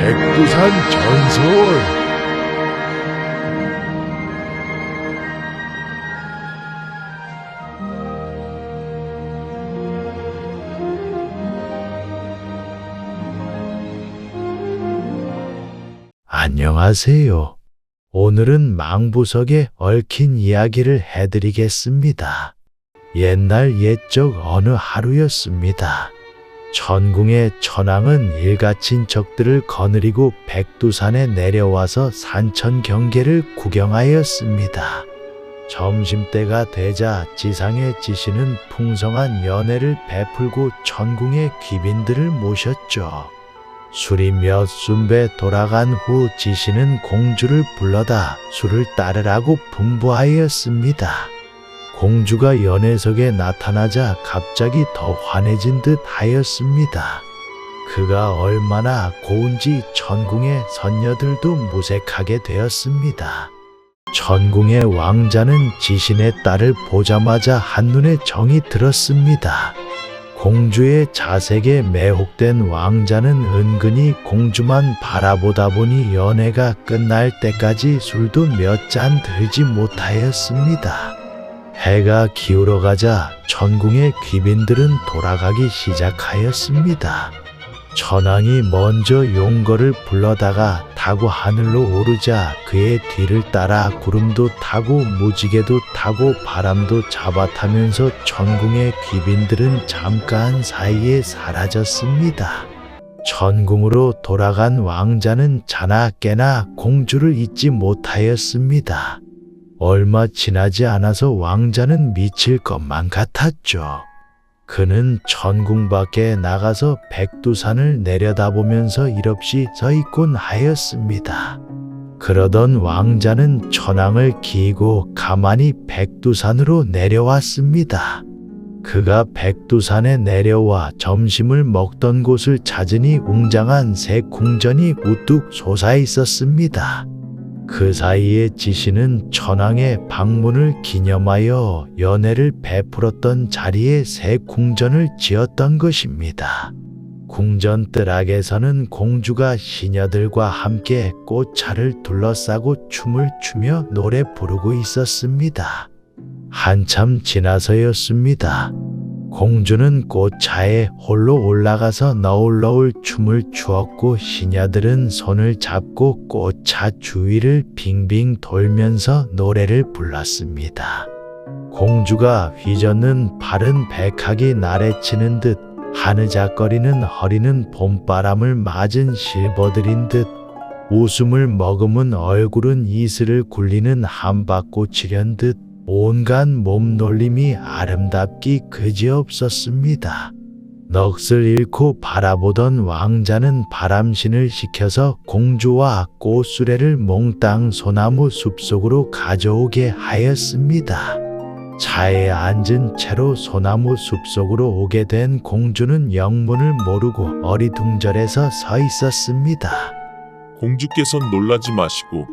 백두산 전설. 안녕하세요. 오늘은 망부석에 얽힌 이야기를 해드리겠습니다. 옛날 옛적 어느 하루였습니다. 천궁의 천왕은 일가친 적들을 거느리고 백두산에 내려와서 산천 경계를 구경하였습니다. 점심때가 되자 지상의 지신은 풍성한 연회를 베풀고 천궁의 귀빈들을 모셨죠. 술이 몇 순배 돌아간 후 지신은 공주를 불러다 술을 따르라고 분부하였습니다. 공주가 연회석에 나타나자 갑자기 더 환해진 듯 하였습니다. 그가 얼마나 고운지 천궁의 선녀들도 무색하게 되었습니다. 천궁의 왕자는 지신의 딸을 보자마자 한눈에 정이 들었습니다. 공주의 자색에 매혹된 왕자는 은근히 공주만 바라보다 보니 연회가 끝날 때까지 술도 몇 잔 들지 못하였습니다. 해가 기울어가자 천궁의 귀빈들은 돌아가기 시작하였습니다. 천왕이 먼저 용거를 불러다가 타고 하늘로 오르자 그의 뒤를 따라 구름도 타고 무지개도 타고 바람도 잡아타면서 천궁의 귀빈들은 잠깐 사이에 사라졌습니다. 천궁으로 돌아간 왕자는 자나 깨나 공주를 잊지 못하였습니다. 얼마 지나지 않아서 왕자는 미칠 것만 같았죠. 그는 천궁 밖에 나가서 백두산을 내려다보면서 일없이 서 있곤 하였습니다. 그러던 왕자는 천왕을 기고 가만히 백두산으로 내려왔습니다. 그가 백두산에 내려와 점심을 먹던 곳을 찾으니 웅장한 새 궁전이 우뚝 솟아 있었습니다. 그 사이에 지신은 천왕의 방문을 기념하여 연회를 베풀었던 자리에 새 궁전을 지었던 것입니다. 궁전 뜰악에서는 공주가 시녀들과 함께 꽃차를 둘러싸고 춤을 추며 노래 부르고 있었습니다. 한참 지나서였습니다. 공주는 꽃차에 홀로 올라가서 너울너울 춤을 추었고 시녀들은 손을 잡고 꽃차 주위를 빙빙 돌면서 노래를 불렀습니다. 공주가 휘젓는 팔은 백학이 나래치는 듯 하느작거리는 허리는 봄바람을 맞은 실버들인 듯 웃음을 머금은 얼굴은 이슬을 굴리는 함박꽃이련 듯 온갖 몸놀림이 아름답기 그지없었습니다. 넋을 잃고 바라보던 왕자는 바람신을 시켜서 공주와 꽃수레를 몽땅 소나무 숲속으로 가져오게 하였습니다. 차에 앉은 채로 소나무 숲속으로 오게 된 공주는 영문을 모르고 어리둥절해서 서 있었습니다. 공주께선 놀라지 마시고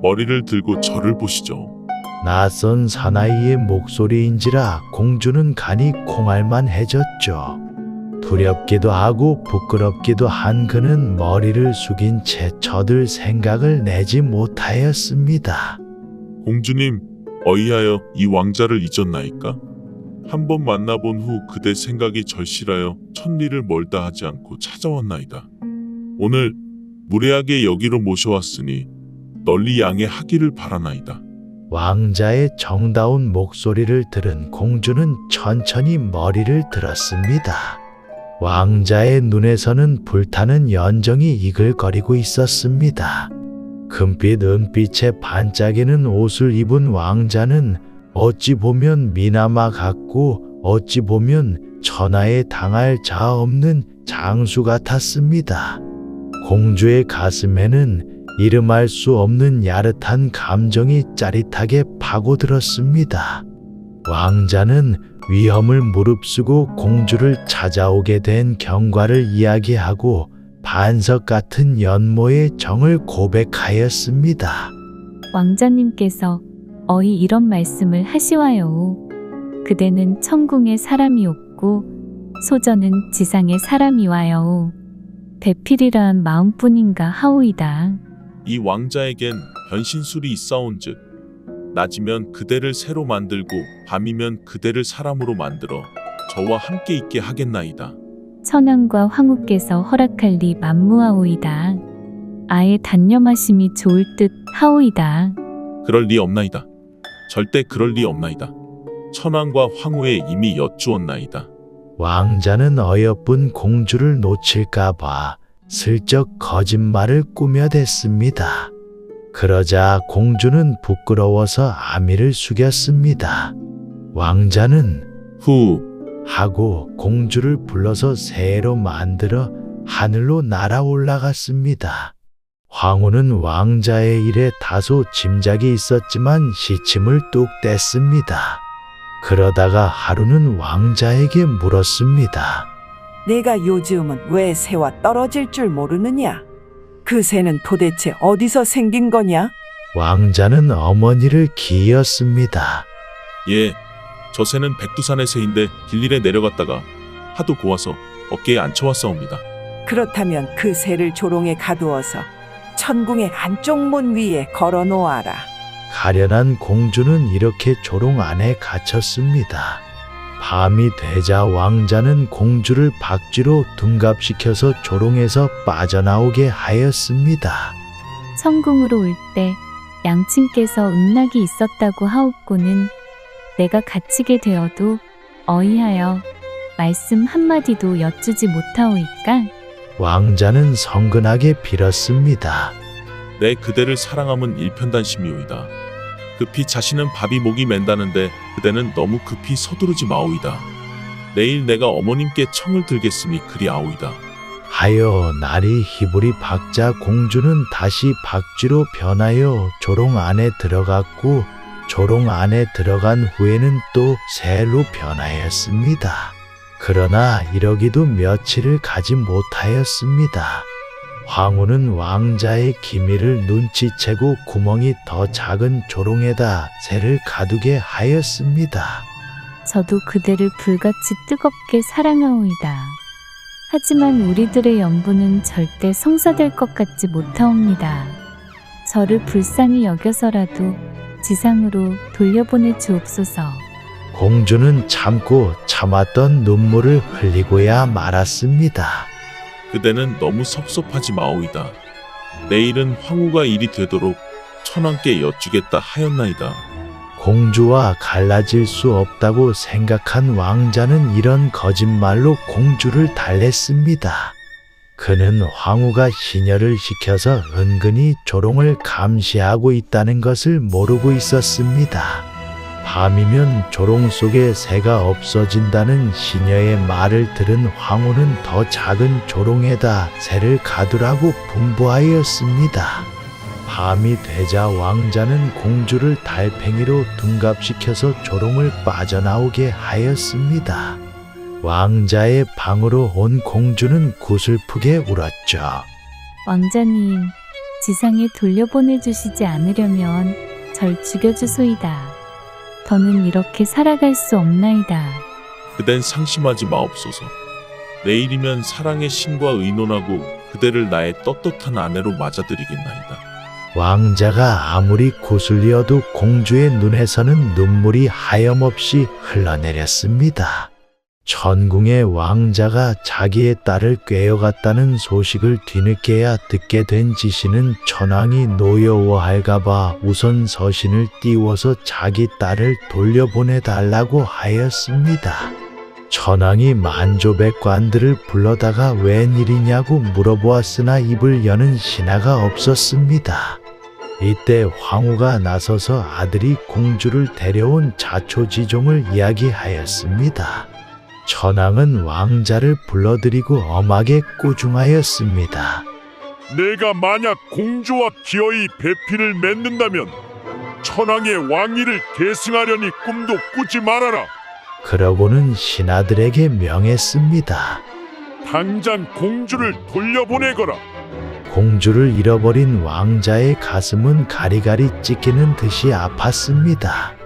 머리를 들고 저를 보시죠. 낯선 사나이의 목소리인지라 공주는 간이 콩알만해졌죠. 두렵기도 하고 부끄럽기도 한 그는 머리를 숙인 채 저들 생각을 내지 못하였습니다. 공주님, 어이하여 이 왕자를 잊었나이까? 한 번 만나본 후 그대 생각이 절실하여 천리를 멀다 하지 않고 찾아왔나이다. 오늘 무례하게 여기로 모셔왔으니 널리 양해하기를 바라나이다. 왕자의 정다운 목소리를 들은 공주는 천천히 머리를 들었습니다. 왕자의 눈에서는 불타는 연정이 이글거리고 있었습니다. 금빛 은빛에 반짝이는 옷을 입은 왕자는 어찌 보면 미나마 같고 어찌 보면 천하에 당할 자 없는 장수 같았습니다. 공주의 가슴에는 이름할 수 없는 야릇한 감정이 짜릿하게 파고들었습니다. 왕자는 위험을 무릅쓰고 공주를 찾아오게 된 경과를 이야기하고 반석 같은 연모의 정을 고백하였습니다. 왕자님께서 어이 이런 말씀을 하시와요. 그대는 천궁의 사람이옵고 소저는 지상의 사람이와요. 배필이란 마음뿐인가 하오이다. 이 왕자에겐 변신술이 있사온즉 낮이면 그대를 새로 만들고 밤이면 그대를 사람으로 만들어 저와 함께 있게 하겠나이다. 천왕과 황후께서 허락할리 만무하오이다. 아예 단념하심이 좋을 듯 하오이다. 그럴 리 없나이다. 절대 그럴 리 없나이다. 천왕과 황후에 이미 여쭈었나이다. 왕자는 어여쁜 공주를 놓칠까봐 슬쩍 거짓말을 꾸며댔습니다. 그러자 공주는 부끄러워서 아미를 숙였습니다. 왕자는 후, 하고 공주를 불러서 새로 만들어 하늘로 날아 올라갔습니다. 황후는 왕자의 일에 다소 짐작이 있었지만 시침을 뚝 뗐습니다. 그러다가 하루는 왕자에게 물었습니다. 내가 요즘은 왜 새와 떨어질 줄 모르느냐? 그 새는 도대체 어디서 생긴 거냐? 왕자는 어머니를 기이었습니다. 예, 저 새는 백두산의 새인데 길일에 내려갔다가 하도 고와서 어깨에 앉혀왔사옵니다. 그렇다면 그 새를 조롱에 가두어서 천궁의 안쪽 문 위에 걸어 놓아라. 가련한 공주는 이렇게 조롱 안에 갇혔습니다. 밤이 되자 왕자는 공주를 박쥐로 둔갑시켜서 조롱에서 빠져나오게 하였습니다. 천궁으로 올 때 양친께서 음락이 있었다고 하옵고는 내가 갇히게 되어도 어이하여 말씀 한마디도 여쭈지 못하오이까? 왕자는 성근하게 빌었습니다. 내 그대를 사랑함은 일편단심이오이다. 급히 자신은 밥이 목이 맨다는데 그대는 너무 급히 서두르지 마오이다. 내일 내가 어머님께 청을 들겠으니 그리아오이다. 하여 날이 희불이 박자 공주는 다시 박쥐로 변하여 조롱 안에 들어갔고 조롱 안에 들어간 후에는 또 새로 변하였습니다. 그러나 이러기도 며칠을 가지 못하였습니다. 황후는 왕자의 기미를 눈치채고 구멍이 더 작은 조롱에다 새를 가두게 하였습니다. 저도 그대를 불같이 뜨겁게 사랑하오이다. 하지만 우리들의 연분은 절대 성사될 것 같지 못하옵니다. 저를 불쌍히 여겨서라도 지상으로 돌려보내 주옵소서. 공주는 참고 참았던 눈물을 흘리고야 말았습니다. 그대는 너무 섭섭하지 마오이다. 내일은 황후가 일이 되도록 천왕께 여쭈겠다 하였나이다. 공주와 갈라질 수 없다고 생각한 왕자는 이런 거짓말로 공주를 달랬습니다. 그는 황후가 시녀를 시켜서 은근히 조롱을 감시하고 있다는 것을 모르고 있었습니다. 밤이면 조롱 속에 새가 없어진다는 시녀의 말을 들은 황후는 더 작은 조롱에다 새를 가두라고 분부하였습니다. 밤이 되자 왕자는 공주를 달팽이로 둔갑시켜서 조롱을 빠져나오게 하였습니다. 왕자의 방으로 온 공주는 구슬프게 울었죠. 왕자님, 지상에 돌려보내주시지 않으려면 절 죽여주소이다. 더는 이렇게 살아갈 수 없나이다. 그댄 상심하지 마옵소서. 내일이면 사랑의 신과 의논하고 그대를 나의 떳떳한 아내로 맞아들이겠나이다. 왕자가 아무리 구슬리어도 공주의 눈에서는 눈물이 하염없이 흘러내렸습니다. 천궁의 왕자가 자기의 딸을 꿰어갔다는 소식을 뒤늦게야 듣게 된 지시는 천왕이 노여워할까봐 우선 서신을 띄워서 자기 딸을 돌려보내달라고 하였습니다. 천왕이 만조백관들을 불러다가 웬일이냐고 물어보았으나 입을 여는 신하가 없었습니다. 이때 황후가 나서서 아들이 공주를 데려온 자초지종을 이야기하였습니다. 천왕은 왕자를 불러들이고 엄하게 꾸중하였습니다. 내가 만약 공주와 기어이 배필을 맺는다면 천왕의 왕위를 계승하려니 꿈도 꾸지 말아라. 그러고는 신하들에게 명했습니다. 당장 공주를 돌려보내거라. 공주를 잃어버린 왕자의 가슴은 가리가리 찢기는 듯이 아팠습니다.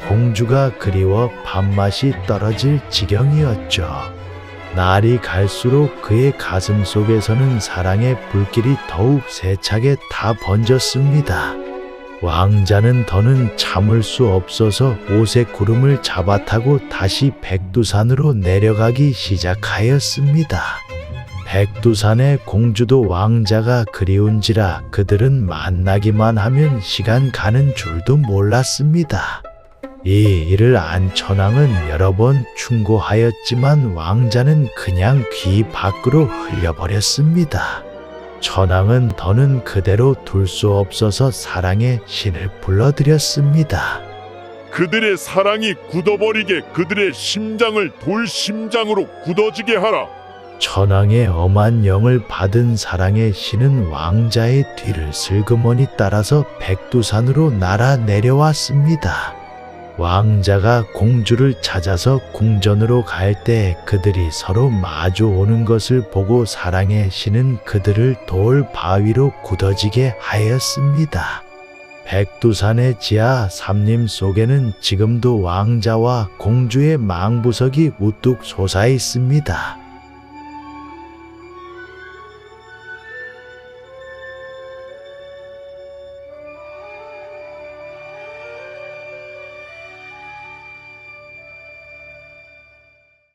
공주가 그리워 밥맛이 떨어질 지경이었죠. 날이 갈수록 그의 가슴 속에서는 사랑의 불길이 더욱 세차게 타 번졌습니다. 왕자는 더는 참을 수 없어서 옷에 구름을 잡아타고 다시 백두산으로 내려가기 시작하였습니다. 백두산의 공주도 왕자가 그리운지라 그들은 만나기만 하면 시간 가는 줄도 몰랐습니다. 이 일을 안 천왕은 여러 번 충고하였지만 왕자는 그냥 귀 밖으로 흘려버렸습니다. 천왕은 더는 그대로 둘 수 없어서 사랑의 신을 불러들였습니다. 그들의 사랑이 굳어버리게 그들의 심장을 돌심장으로 굳어지게 하라. 천왕의 엄한 영을 받은 사랑의 신은 왕자의 뒤를 슬그머니 따라서 백두산으로 날아 내려왔습니다. 왕자가 공주를 찾아서 궁전으로 갈 때 그들이 서로 마주 오는 것을 보고 사랑의 신은 그들을 돌 바위로 굳어지게 하였습니다. 백두산의 지하 삼림 속에는 지금도 왕자와 공주의 망부석이 우뚝 솟아 있습니다.